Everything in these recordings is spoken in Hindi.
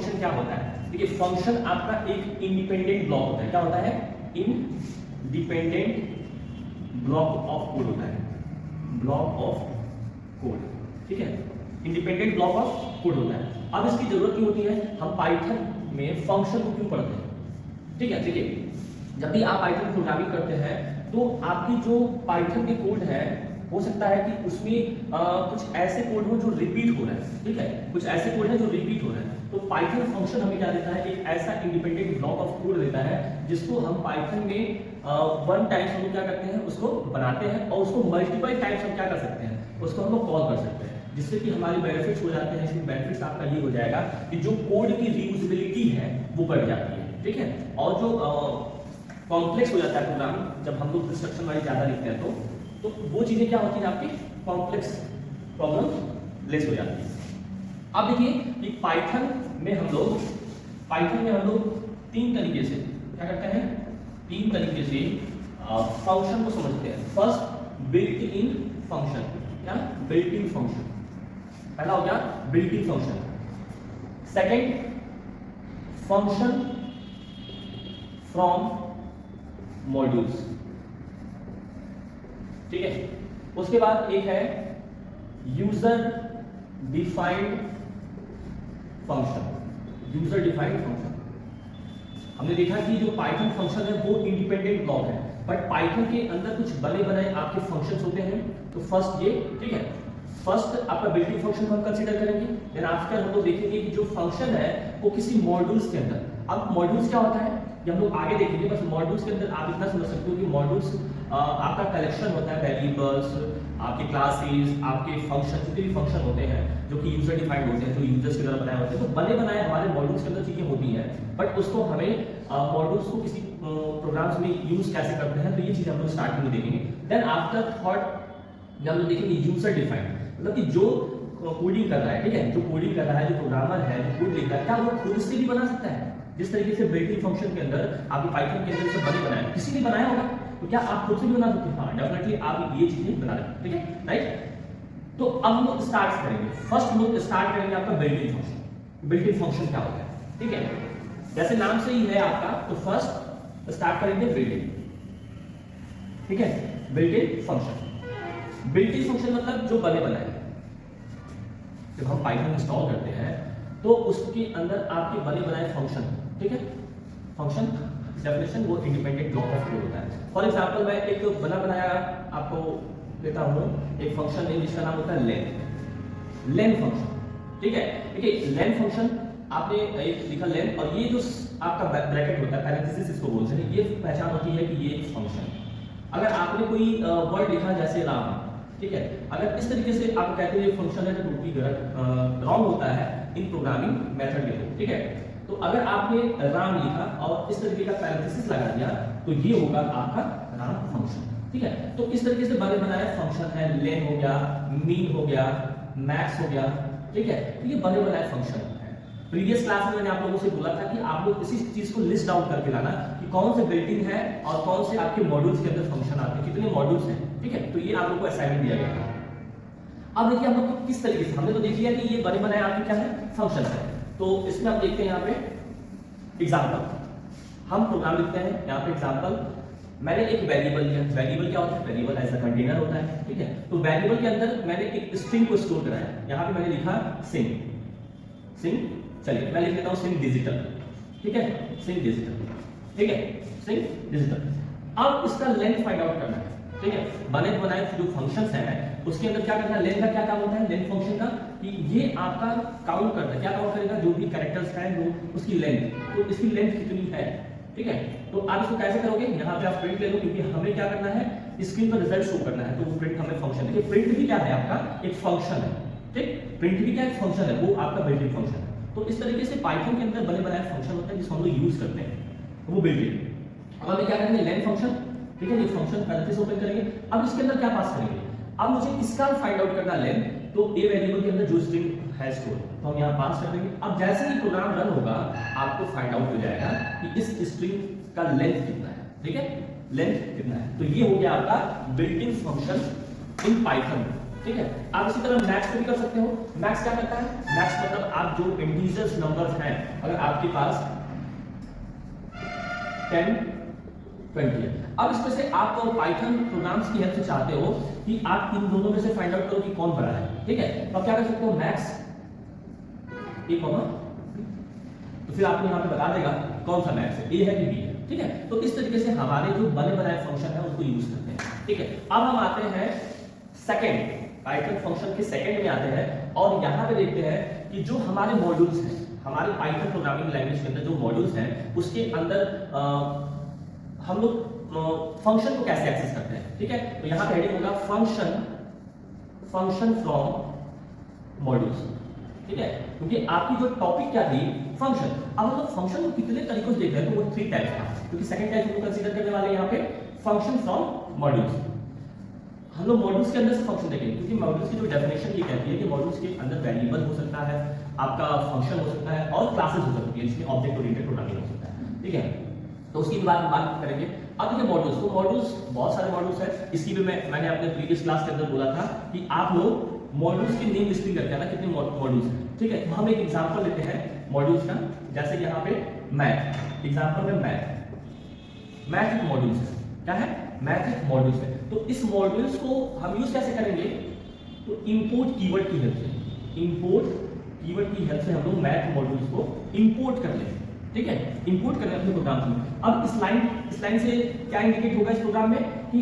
फंक्शन क्या होता है? देखिए फंक्शन आपका एक इंडिपेंडेंट ब्लॉक होता है। क्या होता है? इंडिपेंडेंट ब्लॉक ऑफ कोड होता है, ब्लॉक ऑफ कोड, ठीक है, इंडिपेंडेंट ब्लॉक ऑफ कोड होता है। अब इसकी जरूरत क्यों होती है? हम पाइथन में फंक्शन को क्यों पढ़ते हैं? ठीक है, देखिए जब भी आप पाइथन प्रोग्रामिंग करते हैं तो आपकी जो पाइथन के कोड है हो सकता है कि उसमें कुछ ऐसे कोड हो जो रिपीट हो रहे हैं, ठीक है, कुछ ऐसे कोड है जो रिपीट हो रहे हैं। तो पाइथन फंक्शन हमें क्या देता है? एक ऐसा इंडिपेंडेंट ब्लॉक ऑफ कोड देता है जिसको हम पाइथन में वन टाइम्स हम क्या करते हैं, उसको बनाते हैं और उसको मल्टीपल टाइम्स हम क्या कर सकते हैं, उसको हम लोग कॉल कर सकते हैं, जिससे कि हमारे बेनिफिट्स हो जाते हैं। इसमें बेनिफिट्स आपका ये हो जाएगा कि जो कोड की रीयूजेबिलिटी है वो बढ़ जाती है, ठीक है, और जो कॉम्प्लेक्स हो जाता है प्रोग्राम, जब हम लोग इंस्ट्रक्शन वाइज ज्यादा लिखते हैं तो वो चीजें क्या होती है, आपकी कॉम्प्लेक्स प्रॉब्लम लेस हो जाती है। अब देखिए कि पाइथन में हम लोग तीन तरीके से क्या करते हैं, तीन तरीके से फंक्शन को समझते हैं। फर्स्ट बिल्ट इन फंक्शन, क्या बिल्ट इन फंक्शन, पहला हो गया built in function. Second function from modules, ठीक है, उसके बाद एक है user defined function, user defined function. हमने देखा कि जो पाइथन फंक्शन है वो इंडिपेंडेंट ब्लॉक है, बट पाइथन के अंदर कुछ बने बनाए आपके फंक्शंस होते हैं। तो फर्स्ट ये, ठीक है, फर्स्ट आपका बिल्ट इन फंक्शन को हम कंसीडर करेंगे। देन आफ्टर हम लोग देखेंगे कि जो फंक्शन है वो किसी मॉड्यूल्स के अंदर, अब मॉड्यूल्स क्या होता है ये हम लोग आगे देखेंगे, बस मॉड्यूल्स के अंदर आप इतना समझ सकते हो कि मॉड्यूल्स आपका कलेक्शन होता है वेरिएबल्स, आपके क्लासेस, आपके फंक्शन, जितने भी फंक्शन होते हैं जो कि यूजर डिफाइंड होते हैं, जो यूजर्स के द्वारा बनाए होते हैं। तो बने बनाए हमारे मॉड्यूल्स के अंदर चीजें होती हैं, बट उसको हमें मॉड्यूल्स को किसी प्रोग्राम्स में यूज कैसे करते हैं, तो ये चीज हम लोग स्टार्टिंग में देखेंगे। देन आफ्टर थॉट हम लोग देखेंगे यूजर डिफाइंड, मतलब कि जो कोडिंग कर रहा है, ठीक है, जो कोडिंग कर रहा है, जो प्रोग्रामर है, जो कोड लिख रहा है, क्या वो खुद से भी बना सकता है? जिस तरीके से बिल्ट इन फंक्शन के अंदर आपके पाइथन के अंदर से बने बनाए, किसी ने बनाया होगा, तो क्या आप खुद से भी बना सकते हैं? हाँ, डेफिनेटली आप ये चीजें बना रहे हैं, ठीक है, राइट। तो अब हम लोग स्टार्ट करेंगे, फर्स्ट हम लोग स्टार्ट करेंगे आपका built in function. Built in function क्या होता है, ठीक है, जैसे नाम से ही है आपका, तो फर्स्ट स्टार्ट करेंगे बिल्ट इन, ठीक है, built in function. Built in function मतलब जो बने बनाए, जब हम पाइथन इंस्टॉल करते हैं तो उसके अंदर आपके बने बनाए फंक्शन, ठीक है, फंक्शन डेफिनेशन वो इंडिपेंडेंट ब्लॉक ऑफ कोड होता है। फॉर एग्जांपल मैं एक बना बनाया आपको देता हूं, एक फंक्शन है जिसका नाम होता है लेन फंक्शन, ठीक है। देखिए लेन फंक्शन आपने एक लिखा लेन, और ये जो आपका ब्रैकेट होता है, पैरेंथेसिस इसको बोलते हैं, ये पहचान होती है कि ये एक फंक्शन। अगर आपने कोई वर्ड लिखा जैसे राम, ठीक है, अगर इस तरीके से आप कहते हैं फंक्शन है तो टोटली गलत रॉन्ग होता है इन प्रोग्रामिंग मेथड के थ्रू, ठीक है। तो अगर आपने राम लिखा और इस तरीके का पैरेंथेसिस लगा दिया तो ये होगा आपका राम फंक्शन, ठीक है। तो इस तरीके से बने बनाए फंक्शन है, लेन हो गया, मीन हो गया, मैक्स हो गया, ठीक है, तो ये बने बनाए फंक्शन है। प्रीवियस क्लास में मैंने आप लोगों से बोला था कि आप लोग इसी चीज को लिस्ट आउट करके लाना कि कौन से बिल्ट इन है और कौन से आपके मॉड्यूल्स के अंदर फंक्शन आते हैं, कितने मॉड्यूल्स हैं, ठीक है। तो ये आप लोग को असाइनमेंट दिया गया था। अब देखिए हम लोग किस तरीके से, हमने तो देख लिया कि ये बने बनाए आपके क्या है, फंक्शन है। तो इसमें आप देखते हैं यहाँ पे एग्जाम्पल, हम प्रोग्राम लिखते हैं यहाँ पे एग्जाम्पल, मैंने एक वेरिएबल लिया। वेरिएबल क्या होता है? वेरिएबल एज अ कंटेनर होता है, ठीक है। तो वेरिएबल के अंदर मैंने एक स्ट्रिंग को स्टोर कराया, यहाँ पे मैंने लिखा सिंग, चलिए मैं लिख लेता हूँ सिंग डिजिटल, ठीक है, सिंग डिजिटल, ठीक है, सिंग डिजिटल। अब इसका लेंथ फाइंड आउट करना है, ठीक है। बने बनाए जो फंक्शंस हैं उसके अंदर क्या करना है, लेंथ का क्या काम होता है, लेंथ फंक्शन का, कि ये आपका काउंट करता है, क्या काउंट करेगा, जो भी कैरेक्टर्स हैं वो उसकी लेंथ, तो इसकी लेंथ कितनी है, ठीक है। तो आप इसको कैसे करोगे, यहाँ पे आप प्रिंट ले लो, क्योंकि हमें क्या करना है, स्क्रीन पर रिजल्ट शो करना है, तो वो प्रिंट हमें फंक्शन, देखिए प्रिंट भी क्या है आपका एक फंक्शन है, ठीक, प्रिंट भी क्या एक फंक्शन है, वो आपका बिल्ट इन फंक्शन है। तो इस तरीके से पाइथन के अंदर बने बनाए फंक्शन होते हैं जिसको हम लोग यूज करते हैं, वो बिल्ट इन। अब हमें क्या करेंगे, लेन फंक्शन, ठीक है, ये फंक्शन पैरेंथेसिस ओपन करेंगे। अब इसके अंदर क्या पास करेंगे, अब मुझे इसका फाइंड आउट करना लेन, तो ए वेरिएबल के अंदर जो स्ट्रिंग है स्टोर, तो हम यहाँ पास कर देंगे। अब जैसे ही प्रोग्राम रन होगा आपको फाइंड आउट हो जाएगा कि इस स्ट्रिंग का लेंथ कितना है, ठीक है, लेंथ कितना है। तो ये हो गया आपका built in function in Python, ठीक है। आप इसी तरह मैक्स को भी कर सकते हो। मैक्स क्या करता है? मैक्स मतलब आप जो इंटीजर्स नंबर्स हैं, अगर आपके पास 10 20 है, अब इसमें से आप पाइथन प्रोग्राम्स की हेल्प से चाहते हो कि आप इन दोनों में से फाइंड आउट करो कि कौन बड़ा है, ठीक है। तो आप क्या कर सकते हो? मैक्स ए कॉमा, तो फिर आपको यहाँ पे बता देगा कौन सा मैक्स है, ए है कि बी है, ठीक है। तो इस तरीके से हमारे जो बने बनाए फंक्शन है उसको यूज करते हैं, ठीक है। अब हम आते हैं सेकंड, पाइथन फंक्शन के सेकंड में आते हैं और यहाँ पे देखते हैं कि जो हमारे मॉड्यूल्स हैं, हमारे पाइथन प्रोग्रामिंग लैंग्वेज के अंदर जो मॉड्यूल्स हैं उसके अंदर हम लोग फंक्शन को कैसे एक्सेस करते हैं, ठीक है। तो यहाँ पे हेडिंग होगा फंक्शन फ्रॉम मॉड्यूल्स, ठीक है, क्योंकि आपकी जो टॉपिक क्या थी? फंक्शन। अब हम लोग फंक्शन को कितने तरीकों से देख रहे हैं, तो वो 3 टाइप्स का, क्योंकि सेकंड टाइप हम लोग कंसीडर करने वाले हैं यहाँ पे फंक्शन फ्रॉम मॉड्यूल्स। हम लोग मॉड्यूल्स के अंदर से फंक्शन देखेंगे, क्योंकि मॉड्यूल्स की जो डेफिनेशन ये कहती है कि मॉड्यूल्स के अंदर वेरिएबल हो सकता है, आपका फंक्शन हो सकता है और क्लासेस हो सकती है, जिसमें ऑब्जेक्ट ओरिएंटेड प्रोग्रामिंग हो सकता है, ठीक है। तो उसकी बात हम बात करेंगे। अब देखिए मॉड्यूल्स, तो मॉड्यूल्स बहुत सारे मॉड्यूल्स हैं। इसकी भी मैंने अपने प्रीवियस क्लास के अंदर बोला था कि आप लोग मॉड्यूल्स की नेम लिस्टिंग करके आना कितने मॉड्यूल्स हैं, ठीक है। तो हम एक एग्जांपल लेते हैं मॉड्यूल्स का, जैसे यहाँ पे मैथ, एग्जांपल में मैथ एक मॉड्यूल्स है। क्या है? मैथ एक मॉड्यूल्स है। तो इस मॉड्यूल्स को हम यूज कैसे करेंगे? तो इंपोर्ट कीवर्ड की हेल्प से, इंपोर्ट कीवर्ड की हेल्प से हम लोग मैथ मॉड्यूल्स को इंपोर्ट कर लेंगे, ठीक है, इंपोर्ट करने अपने प्रोग्राम में। अब इस लाइन से क्या इंडिकेट होगा इस प्रोग्राम में कि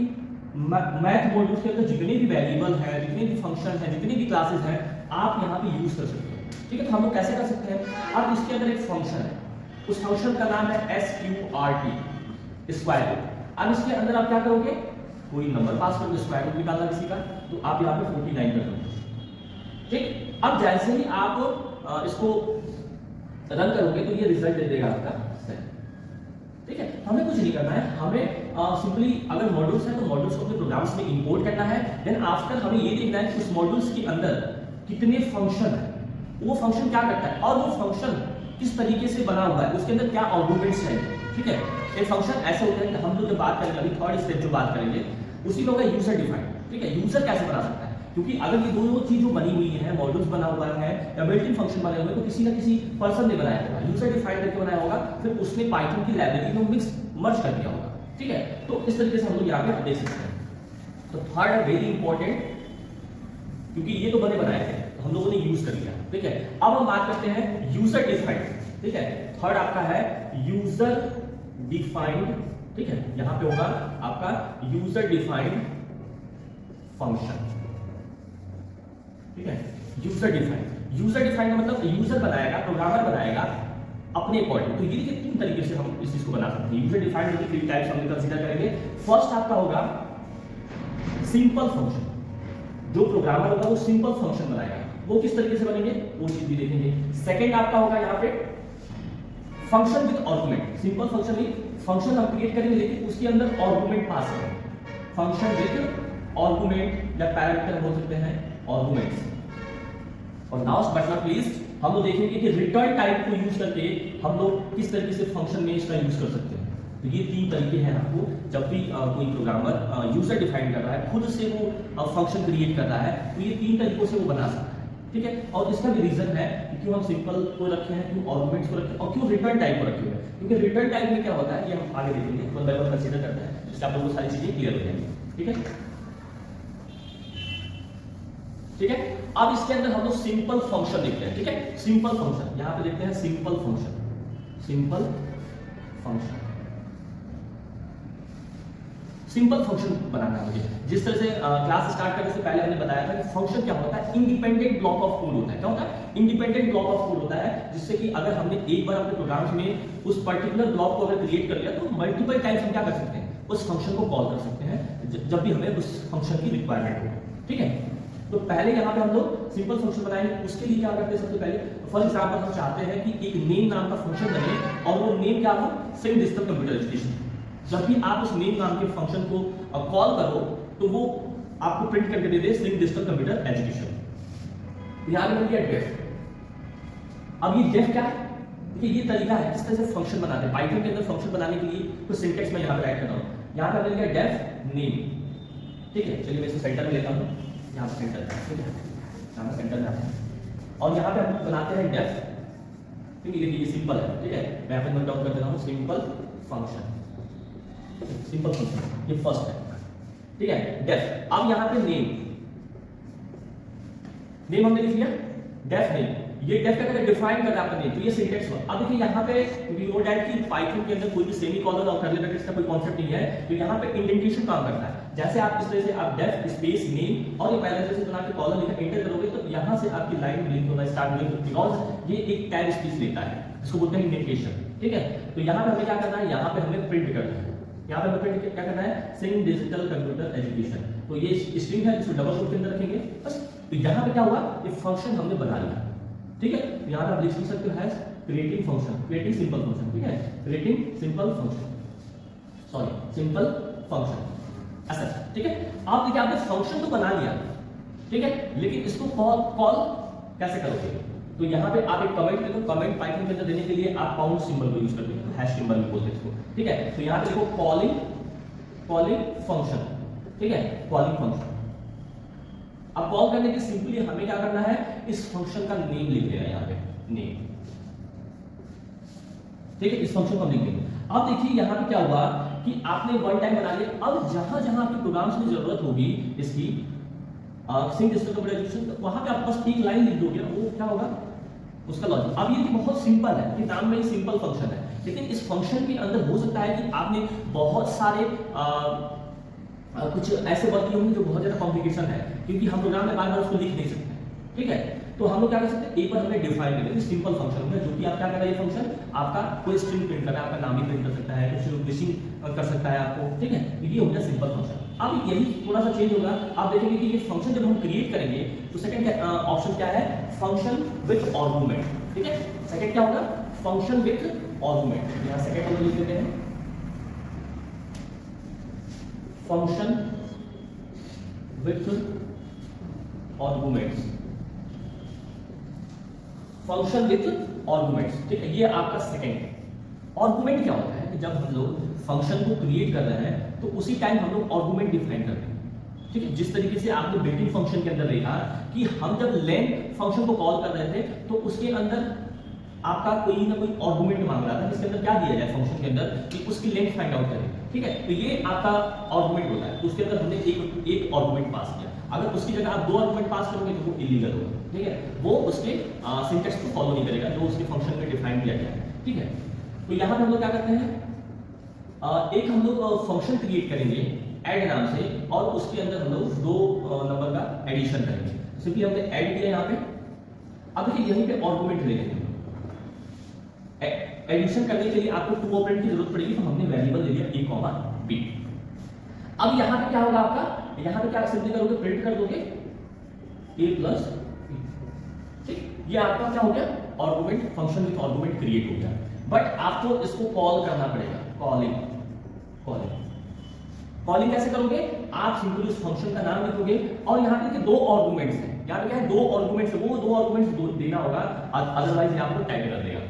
मैथ मॉड्यूल्स के अंदर जितने भी वेरिएबल है, जितने भी फंक्शन है, जितनी भी क्लासेस हैं, आप यहाँ पे यूज कर सकते हो, ठीक है। तो हम लोग कैसे कर सकते हैं? अब इसके अंदर एक फंक्शन है, उस फंक्शन का नाम है SQRT, स्क्वायर रूट। अब इसके अंदर आप क्या करोगे? कोई नंबर पास करोगे, स्क्वायर रूट निकालना किसी का, तो आप यहाँ पे 49 कर दोगे, ठीक। अब जैसे ही आप इसको रन करोगे तो ये रिजल्ट दे देगा आपका सेट, ठीक है। हमें कुछ नहीं करना है, हमें सिंपली अगर मॉड्यूल्स है तो मॉड्यूल्स को अपने प्रोग्राम्स में इंपोर्ट करना है। देन आफ्टर हमें ये देखना है कि उस मॉड्यूल्स के अंदर कितने फंक्शन है, वो फंक्शन क्या करता है और वो फंक्शन किस तरीके से बना हुआ है, उसके अंदर क्या आर्गुमेंट्स हैं, ठीक है। एक फंक्शन ऐसे होते हैं कि हम लोग जो बात करेंगे अभी थर्ड स्टेप जो बात करेंगे उसी को होगा यूजर डिफाइंड, ठीक है। यूजर कैसे बना सकता है, क्योंकि अगर ये दोनों चीज जो बनी हुई है, मॉड्यूल्स बना हुआ है या बिल्ट इन फंक्शन बने हुए, तो किसी ना किसी पर्सन ने बनाया होगा, यूजर डिफाइंड करके बनाया होगा, फिर उसने पाइथन की लाइब्रेरी में मिक्स मर्ज कर दिया होगा, ठीक है। तो इस तरीके से हम लोग यहाँ पे देख सकते हैं। तो थर्ड है वेरी इंपॉर्टेंट, क्योंकि ये तो बने बनाए थे तो हम लोगों ने यूज कर लिया, ठीक है। अब हम बात करते हैं यूजर डिफाइंड, ठीक है। थर्ड आपका है यूजर डिफाइंड, ठीक है। यहां पे होगा आपका यूजर डिफाइंड फंक्शन, ठीक है। यूजर डिफाइंड का मतलब यूजर बनाएगा, प्रोग्रामर बनाएगा अपने अकॉर्डिंग। तो ये देखिए 3 तरीके से हम इस चीज को बना सकते हैं। यूजर डिफाइंड के 3 टाइप्स हम कंसीडर करेंगे। फर्स्ट आपका होगा सिंपल फंक्शन, जो प्रोग्रामर होगा वो सिंपल फंक्शन बनाएगा, वो किस तरीके से बनेंगे वो चीज भी देखेंगे। सेकंड आपका होगा यहाँ पे function with argument, simple function नहीं, फंक्शन हम क्रिएट करेंगे लेकिन उसके अंदर आर्गुमेंट पास करेंगे, फंक्शन विद आर्गुमेंट या पैरामीटर बोल सकते हैं आर्गुमेंट्स। और लास्ट बट नॉट लीस्ट हम लोग देखेंगे कि रिटर्न टाइप को यूज करके हम लोग किस तरीके से फंक्शन में इसका यूज कर सकते हैं। तो ये 3 तरीके हैं आपको, जब भी कोई प्रोग्रामर यूजर डिफाइन कर रहा है, खुद से वो फंक्शन क्रिएट कर रहा है, तो ये 3 तरीकों से वो बना सकता है, ठीक है। और इसका भी रीजन है कि क्यों हम सिंपल को रखे हैं, क्यों आर्गुमेंट्स को रखे और क्यों रिटर्न टाइप को रखे हुए हैं, क्योंकि रिटर्न टाइप में क्या होता है ये हम आगे देखेंगे, वन बाय वन कंसीडर करते हैं, जिससे आप लोगों को सारी चीजें क्लियर हो जाएंगी, ठीक है। ठीक है, अब इसके अंदर हम लोग सिंपल फंक्शन देखते हैं, ठीक है। सिंपल फंक्शन यहां पे देखते हैं, सिंपल फंक्शन बनाना है मुझे। जिस तरह से क्लास स्टार्ट करने से पहले हमने बताया था कि फंक्शन क्या होता है, इंडिपेंडेंट ब्लॉक ऑफ कोड होता है। क्या होता है? इंडिपेंडेंट ब्लॉक ऑफ कोड होता है, जिससे कि अगर हमने एक बार अपने प्रोग्राम्स में उस पर्टिकुलर ब्लॉक को अगर क्रिएट कर लिया तो मल्टीपल टाइम्स हम क्या कर सकते हैं, उस फंक्शन को कॉल कर सकते हैं जब भी हमें उस फंक्शन की रिक्वायरमेंट हो, ठीक है। तो पहले यहाँ पे हम लोग सिंपल फंक्शन बनाएंगे, उसके लिए क्या करते हैं सबसे पहले, फॉर एग्जांपल हम चाहते हैं कि एक नेम नाम का फंक्शन बने और वो नेम क्या हो, सिंग डिजिटल कंप्यूटर एजुकेशन। जब भी आप उस नेम नाम के फंक्शन को कॉल करो तो वो आपको प्रिंट करके दे दे सिंग डिजिटल कंप्यूटर एजुकेशन। यहाँ पे मिल डेफ। अब ये डेफ क्या है, देखिए ये तरीका है किस तरह से फंक्शन बनाते हैं। पाइथन के अंदर फंक्शन बनाने के लिए तो सिंटेक्स में यहाँ पे राइट कर रहा हूँ, यहाँ पे मिल गया डेफ नेम, ठीक है। चलिए मैं इसे सेंटर में लेता हूँ, यहाँ पर एंटर है, ठीक है, यहाँ पर एंटर में आते हैं और यहाँ पे हम बनाते हैं डेफ, ठीक है, ये सिंपल है, ठीक है, मैं यहाँ पे नोट डाउन कर देता हूँ सिंपल फंक्शन, सिंपल फंक्शन ये फर्स्ट है, ठीक है, डेफ। अब यहाँ पे नेम हमने लिख लिया, डेफ नेम, ये डेफ का डिफाइन कर रहा है आपका नेम, तो ये सिंटेक्स हुआ। अब देखिए यहाँ पे वी नो दैट कि पाइथन के अंदर कोई भी सेमीकोलन और कर्ली ब्रैकेट्स का कोई कॉन्सेप्ट नहीं है, तो यहाँ पे इंडेंटेशन काम करता है। जैसे आप इस तरह से आप डेफ स्पेस नेम और ये पैरेंथेसिस बना के कॉलन लिखकर एंटर करोगे तो यहाँ से आपकी लाइन लिंक होना स्टार्ट होगी, बिकॉज़ ये एक टैब स्पेस लेता है, इसको बोलते हैं इंडेंटेशन, ठीक है। तो यहाँ पे हमें क्या करना है, यहाँ पे हमें प्रिंट करना है, यहाँ पे हमें प्रिंट क्या करना है, सिंग डिजिटल कंप्यूटर एजुकेशन, तो ये स्ट्रिंग है जिसको डबल कोट के अंदर रखेंगे बस। तो यहाँ पे क्या हुआ, ये फंक्शन हमने बना लिया, ठीक है। तो यहाँ पे आप लिख सकते हो has creating function, creating simple function, ठीक है, creating simple function, sorry simple function ऐसा, ठीक है। आप देखिए आपने फंक्शन तो बना लिया, ठीक है, लेकिन इसको कॉल कैसे करोगे, तो यहाँ पे आप एक कमेंट लिखो, कमेंट पाइथन के अंदर देने के लिए आप पाउंड सिंबल को यूज करते हो, हैश सिंबल भी बोलते हैं इसको, ठीक है। तो यहाँ पे देखो कॉलिंग फंक्शन, ठीक है, कॉलिंग फंक्शन। अब कॉल करने के सिंपली हमें क्या करना है, इस फंक्शन का नेम लिख देना है यहाँ पे, नेम, ठीक है, इस फंक्शन को लिख देंगे। अब देखिए यहाँ पे क्या हुआ कि आपने वन टाइम बना लिया, अब जहां जहां आपके प्रोग्राम्स में जरूरत होगी इसकी सिंग डिजिटल कंप्यूटर एजुकेशन, तो वहां पे आप बस एक लाइन लिख दोगे, वो क्या होगा उसका लॉजिक। अब ये बहुत सिंपल है कि नाम में सिंपल फंक्शन है, लेकिन इस फंक्शन के अंदर हो सकता है कि आपने बहुत सारे कुछ ऐसे वर्ड किए होंगे जो बहुत ज्यादा कॉम्प्लिकेशन है, क्योंकि हम प्रोग्राम में बार बार उसको लिख नहीं सकते, ठीक है। तो हम लोग क्या कर सकते हैं, एक बार हमने डिफाइन कर दिया सिंपल फंक्शन है, जो कि आप क्या कर रहा है, ये फंक्शन आपका कोई स्ट्रिंग प्रिंट कर रहा है, आपका नाम ही प्रिंट कर सकता है, कुछ फिशिंग कर सकता है आपको, ठीक है, ये हो गया सिंपल फंक्शन। अब यही थोड़ा सा चेंज होगा, आप देखेंगे कि ये फंक्शन जब हम क्रिएट करेंगे तो सेकंड ऑप्शन क्या है, फंक्शन विद आर्गुमेंट, ठीक है, सेकंड क्या होगा, फंक्शन विद आर्गुमेंट। यहां सेकंड हम लिख देते हैं function with arguments, function with arguments, ठीक है, ये आपका सेकंड है। आर्गुमेंट क्या होता है कि जब हम लोग फंक्शन को क्रिएट कर रहे हैं तो उसी टाइम हम लोग आर्गुमेंट डिफाइन करते हैं, ठीक है। जिस तरीके से आपने बिल्ट इन फंक्शन के अंदर देखा कि हम जब लेन फंक्शन को कॉल कर रहे थे तो उसके अंदर आपका कोई ना कोई आर्गुमेंट मांग रहा था, जिसके अंदर क्या दिया जाए फंक्शन के अंदर कि उसकी लेंथ फाइंड आउट करें, ठीक है। तो ये आपका आर्गुमेंट होता है, उसके अंदर हमने एक आर्गुमेंट पास किया। अगर उसकी जगह आप दो आर्गुमेंट पास करोगे तो वो इलीगल होगा, ठीक है, वो उसके सिंटैक्स को फॉलो नहीं करेगा जो उसके फंक्शन में डिफाइन किया गया है, ठीक है। तो यहाँ पे हम लोग क्या करते हैं, एक हम लोग फंक्शन क्रिएट करेंगे ऐड नाम से, और उसके अंदर हम लोग दो नंबर का एडिशन करेंगे। सिंपली हमने ऐड किया यहाँ पे, अब देखिए यहीं पे आर्गुमेंट ले लेंगे, एडिशन करने के लिए आपको टू ऑपरेंड की जरूरत पड़ेगी, तो हमने वेरिएबल ले लिया a, b। अब यहाँ पे क्या होगा आपका, यहाँ पे क्या सिंपली करोगे, प्रिंट कर दोगे a प्लस b, ठीक, ये आपका क्या हो गया, argument, function with argument create हो गया। बट आपको इसको कॉल करना पड़ेगा, कॉलिंग कैसे करोगे, आप सिंपली उस फंक्शन का नाम लिखोगे और यहाँ पे दो आर्गुमेंट्स हैं, यहाँ पे क्या है, दो आर्गुमेंट्स है, वो दो आर्गुमेंट्स देना होगा, अदरवाइज यहाँ पे टाइप कर देगा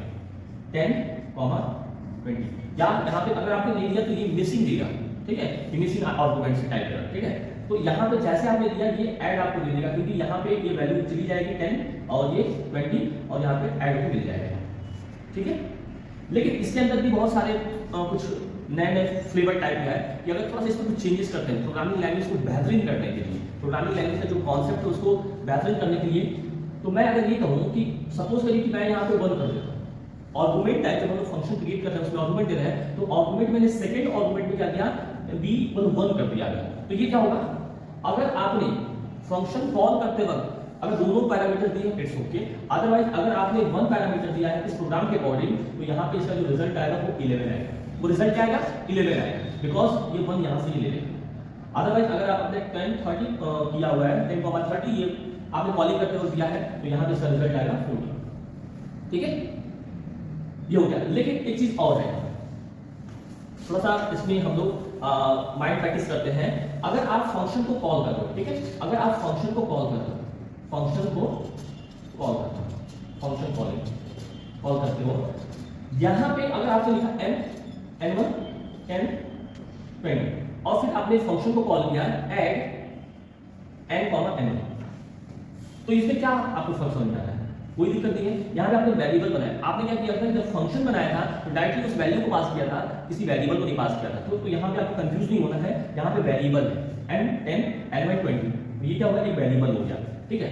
10, 20, या यहाँ पे अगर आपने ले लिया तो ये मिसिंग देगा, ठीक है, ये मिसिंग आर्गुमेंट से टाइप करेगा, ठीक है। तो यहाँ पे जैसे आपने दिया ये ऐड आपको दे देगा, क्योंकि यहाँ पे ये वैल्यू चली जाएगी 10 और ये 20 और यहाँ पे ऐड को मिल जाएगा, ठीक है। लेकिन इसके अंदर भी बहुत सारे कुछ नए फ्लेवर टाइप है कि अगर थोड़ा सा इसमें कुछ चेंजेस करते हैं प्रोग्रामिंग लैंग्वेज को बेहतरीन करने के लिए, प्रोग्रामिंग लैंग्वेज का जो कॉन्सेप्ट है उसको बेहतरीन करने के लिए, तो मैं अगर ये कहूँ कि सपोज करिए कि मैं यहाँ पे 1 कर देता हूँ, आर्गुमेंट है जब हम लोग फंक्शन क्रिएट कर रहे हैं उसमें आर्गुमेंट दे रहे हैं, तो आर्गुमेंट मैंने सेकंड आर्गुमेंट में क्या दिया, b = 1 कर दिया गया। तो ये क्या होगा, अगर आपने फंक्शन कॉल करते वक्त अगर दोनों पैरामीटर दिए इट्स ओके, अदरवाइज अगर आपने 1 पैरामीटर दिया है इस प्रोग्राम के अकॉर्डिंग, तो यहाँ पे इसका जो रिजल्ट आएगा वो 11 आएगा, वो रिजल्ट क्या आएगा 11 आएगा, बिकॉज ये 1 यहाँ से ही ले लेगा। अदरवाइज अगर आपने 10, 30 किया हुआ है, 10, 30 ये आपने कॉलिंग करते हुए दिया है, तो यहाँ पे इसका रिजल्ट आएगा 40, ठीक है, ये हो गया। लेकिन एक चीज और है, थोड़ा सा इसमें हम लोग माइंड प्रैक्टिस करते हैं। अगर आप फंक्शन को कॉल कर रहे हो, ठीक है, अगर आप फंक्शन को कॉल कर रहे हो, फंक्शन कॉल करते हो, यहां पे अगर आपने लिखा n1 n20 और फिर आपने फंक्शन को कॉल किया ऐड n कॉमा n। तो इसमें क्या आपको फर्क समझ में आ रहा है? कोई दिक्कत नहीं है। यहाँ पे आपने वेरिएबल बनाया, आपने क्या किया था, जब फंक्शन बनाया था तो डायरेक्टली उस वैल्यू को पास किया था, किसी वेरिएबल को नहीं पास किया था। तो यहाँ पे आपको कंफ्यूज नहीं होना है, यहाँ पे वेरिएबल है n 10 n by 20, ये क्या होगा, एक वेरिएबल हो गया, ठीक है।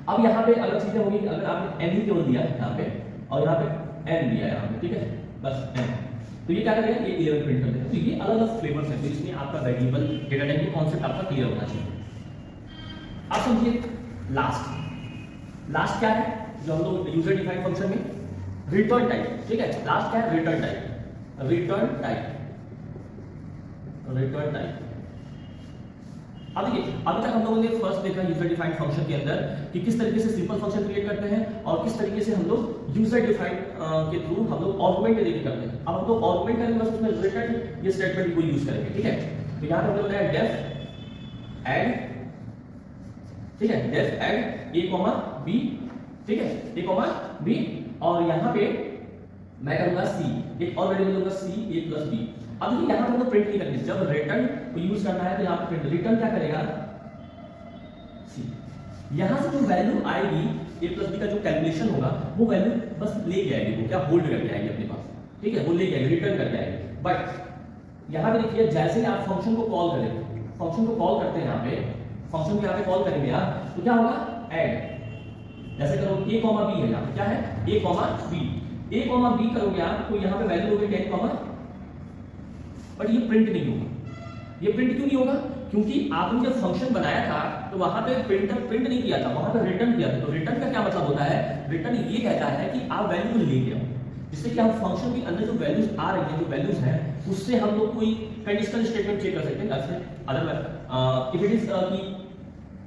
अब यहाँ पे अलग चीजें होगी, अगर आपने n ही केवल दिया है यहाँ पे और यहाँ पे n दिया है यहाँ पे, ठीक है, बस n, तो ये क्या करेगा, ये 11 प्रिंट कर देगा। तो ये अलग अलग फ्लेवर्स हैं, तो इसमें आपका वेरिएबल डेटा टाइप का कॉन्सेप्ट आपका क्लियर होना चाहिए। आप समझिए लास्ट क्या है जो हम लोग यूजर डिफाइंड फंक्शन में, रिटर्न टाइप, ठीक है। लास्ट क्या है, रिटर्न टाइप। अब देखिए, अभी तक हम लोगों ने फर्स्ट देखा यूजर डिफाइंड फंक्शन के अंदर कि किस तरीके से सिंपल फंक्शन क्रिएट करते हैं और किस तरीके से हम लोग यूजर डिफाइंड के थ्रू हम लोग आर्गुमेंट लेके करते हैं। अब हम लोग आर्गुमेंट करेंगे, बस उसमें रिटर्न ये स्टेटमेंट को यूज करेंगे, ठीक है। तो यहां पे हम लोग बनाया डेफ ऐड, ठीक है, def add a comma b, ठीक है, a कॉमा b, और यहां पे मैं करूंगा c, एक और वेरिएबल लूंगा c a प्लस b। अब देखिए यहां पे हम लोग प्रिंट नहीं करेंगे, जब रिटर्न को यूज करना है तो यहां पे प्रिंट, रिटर्न क्या करेगा c, यहां से जो वैल्यू आएगी a प्लस b का जो कैलकुलेशन होगा वो वैल्यू बस लेके आएगी, वो क्या होल्ड करके आएगी अपने पास, ठीक है, वो लेके आएगी, रिटर्न करके आएगी। बट यहां पे देखिए जैसे ही आप फंक्शन को कॉल करेंगे, फंक्शन को कॉल करते हैं यहां पे, फंक्शन को यहां पे कॉल करेंगे आप, तो क्या होगा, ऐड, जैसे करो a कॉमा b है, यहां पे क्या है, a comma b, a comma b करोगे आप तो यहां पे वैल्यू होगी 10 कॉमा, बट ये प्रिंट नहीं होगा। ये प्रिंट क्यों नहीं होगा, क्योंकि आपने जब फंक्शन बनाया था तो वहां पे प्रिंटर प्रिंट नहीं किया था, वहां पे रिटर्न किया था। तो रिटर्न का क्या मतलब होता है, रिटर्न ये कहता है कि आप वैल्यू को ले गए, जिससे कि हम फंक्शन के अंदर जो वैल्यूज आ रही हैं, जो वैल्यूज हैं, उससे हम लोग कोई कंडीशनल स्टेटमेंट चेक कर सकते हैं। अदर इफ इट इज कि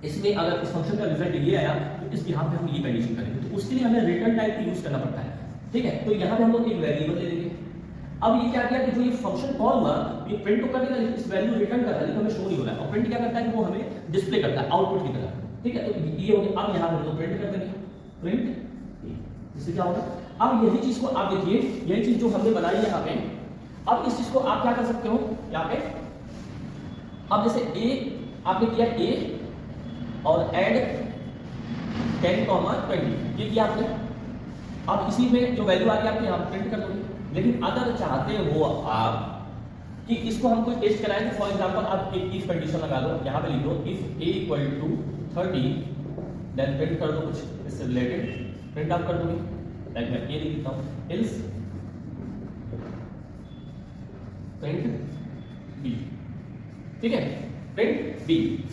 इसमें अगर इस फंक्शन का रिजल्ट ये आया तो इस यहाँ पे हम ये कंडीशन करेंगे, तो उसके लिए हमें रिटर्न टाइप का यूज करना पड़ता है, ठीक है। तो यहाँ पे हम लोग एक वेरिएबल ले लेंगे। अब ये क्या किया कि जो ये फंक्शन कॉल हुआ ये प्रिंट तो करेगा, लेकिन इस वैल्यू रिटर्न कर रहा है, लेकिन हमें शो नहीं हो रहा है। और प्रिंट क्या करता है कि वो हमें डिस्प्ले करता है आउटपुट की तरह, ठीक है। तो ये हो गया। अब यहाँ पे हम लोग प्रिंट कर देंगे, प्रिंट, इससे क्या होगा, अब यही चीज को आप देखिए, यही चीज जो हमने बनाई है यहाँ पे, अब इस चीज को आप क्या कर सकते हो यहाँ पे, अब जैसे a आपने किया a और ऐड 10 कॉमा 20, ये किया आपने। अब इसी में जो वैल्यू आ रही है आपके यहाँ प्रिंट कर दोगे। लेकिन अगर चाहते हो आप कि इसको हम कोई टेस्ट कराएं, तो फॉर एग्जांपल आप एक इफ कंडीशन लगा दो, यहाँ पे लिख दो if a equal to 30, then print कर दो कुछ इससे रिलेटेड, प्रिंट आप कर दोगे, लाइक मैं ये लिख देता हूँ एल्स प्रिंट b, ठीक है, प्रिंट b।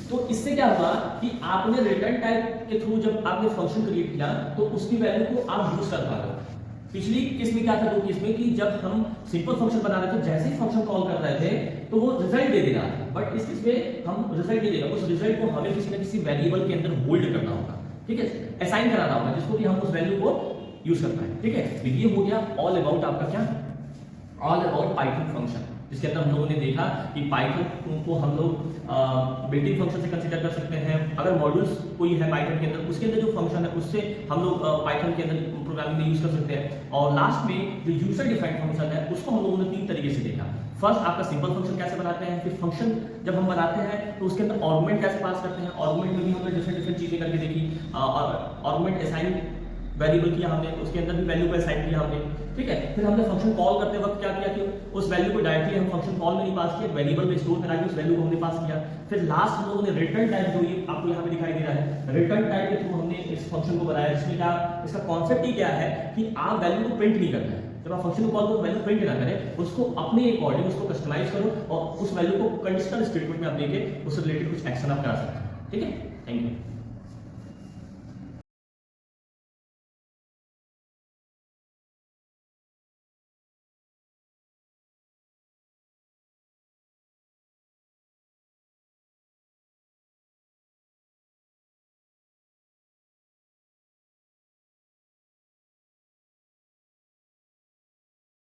तो इससे क्या हुआ कि आपने रिटर्न टाइप के थ्रू जब आपने फंक्शन क्रिएट किया तो उसकी वैल्यू को आप यूज कर पा रहे हो। पिछली केस में क्या था, दो केस में, कि जब हम सिंपल फंक्शन बना रहे थे, जैसे ही फंक्शन कॉल कर रहे थे तो वो रिजल्ट दे देगा, बट इस केस में हम रिजल्ट नहीं देगा, उस रिजल्ट को हमें किसी न किसी वेरिएबल के अंदर होल्ड करना होगा, ठीक है, असाइन कराना होगा, जिसको कि हम उस वैल्यू को यूज कर पाए, ठीक है। तो ये हो गया ऑल अबाउट आपका क्या, ऑल अबाउट पाइथन फंक्शन, जिसके अंदर हम लोगों ने देखा कि पाइथन को हम लोग बिल्ट इन फंक्शन से कंसीडर कर सकते हैं। अगर मॉड्यूल्स कोई है पाइथन के अंदर, उसके अंदर जो फंक्शन है उससे हम लोग पाइथन के अंदर प्रोग्रामिंग में यूज कर सकते हैं। और लास्ट में जो यूजर डिफाइंड फंक्शन है उसको हम लोगों ने 3 तरीके से देखा। फर्स्ट आपका सिंपल फंक्शन कैसे बनाते हैं, फिर फंक्शन जब हम बनाते हैं तो उसके अंदर आर्गुमेंट कैसे पास करते हैं, आर्गुमेंट में भी हमने डिफरेंट चीजें करके देखी, आर्गुमेंट असाइन वेरिएबल किया हमने, उसके अंदर भी वैल्यू को असाइन किया हमने, ठीक है। फिर हमने फंक्शन कॉल करते वक्त क्या किया कि उस वैल्यू को डायरेक्टली हम फंक्शन कॉल में नहीं पास किया, वेरिएबल में स्टोर करा के उस वैल्यू को हमने पास किया। फिर लास्ट हम लोगों ने रिटर्न टाइप, जो ये आपको यहाँ पे दिखाई दे रहा है, रिटर्न टाइप के थ्रू हमने इस फंक्शन को बनाया, जिसमें क्या इसका कॉन्सेप्ट ही क्या है कि आप वैल्यू को प्रिंट नहीं करना है, जब आप फंक्शन को कॉल करो वैल्यू प्रिंट ना करें, उसको अपने अकॉर्डिंग उसको कस्टमाइज करो और उस वैल्यू को कंडीशनल स्टेटमेंट में आप देके उससे रिलेटेड कुछ एक्शन आप करा सकते हैं, ठीक है। Thank you.